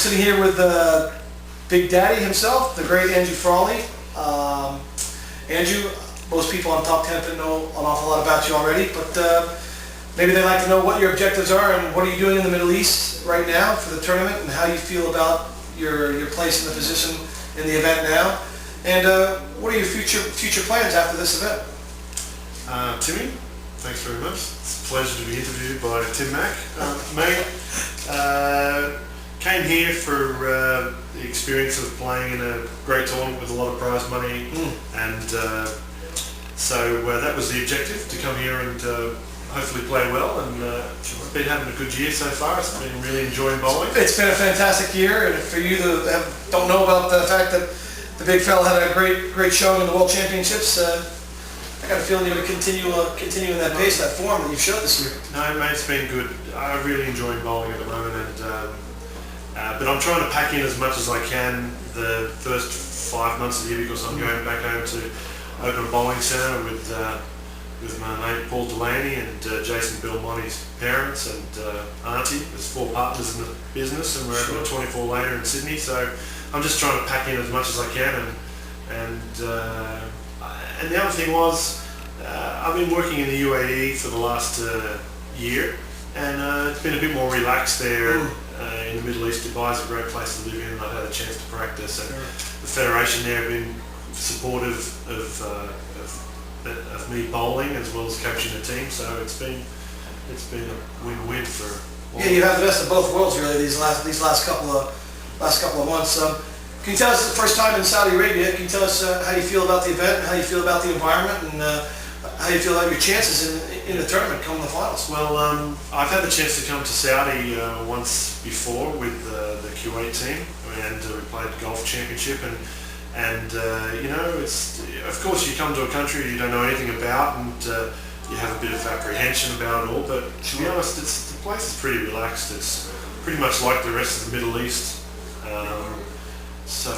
sitting here with Big Daddy himself, the great Andrew Frawley. Andrew, most people on Talk Tenpin know an awful lot about you already, but maybe they'd like to know what your objectives are and what are you doing in the Middle East right now for the tournament and how you feel about your place in the position in the event now. And what are your future plans after this event? Timmy, thanks very much. It's a pleasure to be interviewed by Tim Mack. Mate, came here for the experience of playing in a great tournament with a lot of prize money, and so that was the objective, to come here and hopefully play well, and been having a good year so far. It's been really enjoying bowling. It's been a fantastic year, and for you that don't know about the fact that the big fella had a great showing in the World Championships, I got a feeling you're going to continue in that pace, that form that you've showed this year. No, mate, it's been good. I really enjoy bowling at the moment, and but I'm trying to pack in as much as I can the first 5 months of the year, because I'm going back home to open a bowling centre with my mate Paul Delaney and Jason Belmonte's parents and auntie. There's 4 partners in the business, and we're at 24 later in Sydney. So I'm just trying to pack in as much as I can, and the other thing was I've been working in the UAE for the last year, and it's been a bit more relaxed there in the Middle East. Dubai's a great place to live in, and I've had a chance to practice, and the federation there have been supportive of me bowling as well as coaching the team. So it's been a win-win for all. Yeah, you have the best of both worlds really these last couple of months. Can you tell us, the first time in Saudi Arabia, can you tell us how you feel about the event, and how you feel about the environment, and how you feel about your chances in the tournament come the finals? Well, I've had the chance to come to Saudi once before with the Kuwait team, and we played the golf championship, and you know, it's, of course you come to a country you don't know anything about, and you have a bit of apprehension about it all, but to be honest, the place is pretty relaxed. It's pretty much like the rest of the Middle East. So I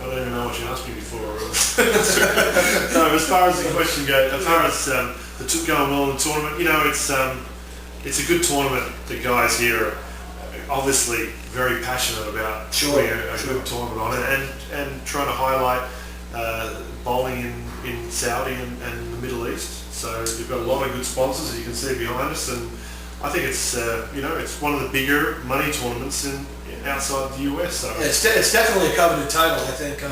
don't even know what you asked me before. No, as far as the question goes, as far as the going well in the tournament, you know, it's a good tournament. The guys here are obviously very passionate about putting a good tournament on it, and trying to highlight bowling in Saudi and the Middle East. So we've got a lot of good sponsors, as you can see behind us, and I think it's you know, it's one of the bigger money tournaments outside the US. So yeah, it's definitely a coveted title, I think.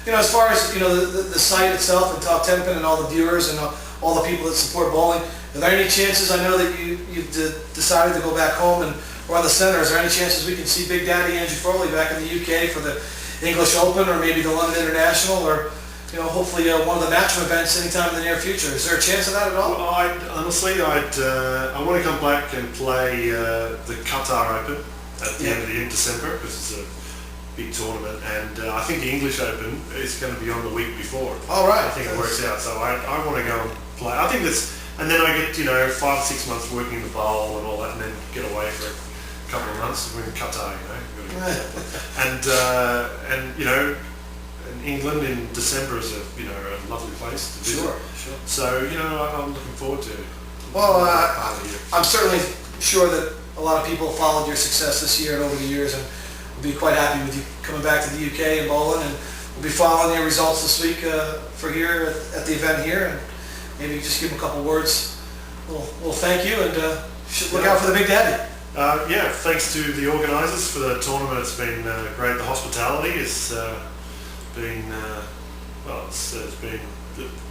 You know, as far as, you know, the site itself and Talk Tenpin and all the viewers and all the people that support bowling, are there any chances? I know that you've decided to go back home and run the centre. Is there any chances we can see Big Daddy Andrew Frawley back in the UK for the English Open, or maybe the London International, or, you know, hopefully one of the Matchroom events anytime in the near future? Is there a chance of that at all? Well, I want to come back and play the Qatar Open at the end of the year in December, because it's a big tournament, and I think the English Open is going to be on the week before. All right. I think it works out, so I want to go and play. I think that's, and then I get, you know, 5 or 6 months working the bowl and all that, and then get away for a couple of months. We're in Qatar, you know, and you know, in England in December is a lovely place to visit. Sure. So, you know, I'm looking forward to it. Well, I'm certainly sure that a lot of people followed your success this year and over the years, and will be quite happy with you coming back to the UK and bowling, and we'll be following your results this week for here at the event here, and maybe just give them a couple words. We'll thank you, and look out for the Big Daddy. Yeah, thanks to the organisers for the tournament. It's been great. The hospitality has been it's been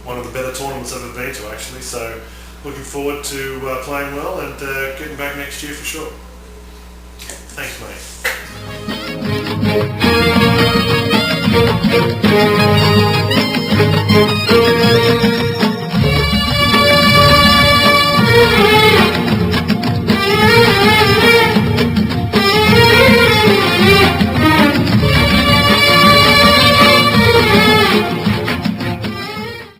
one of the better tournaments I've ever been to, actually. So looking forward to playing well and getting back next year for sure. Thanks, mate.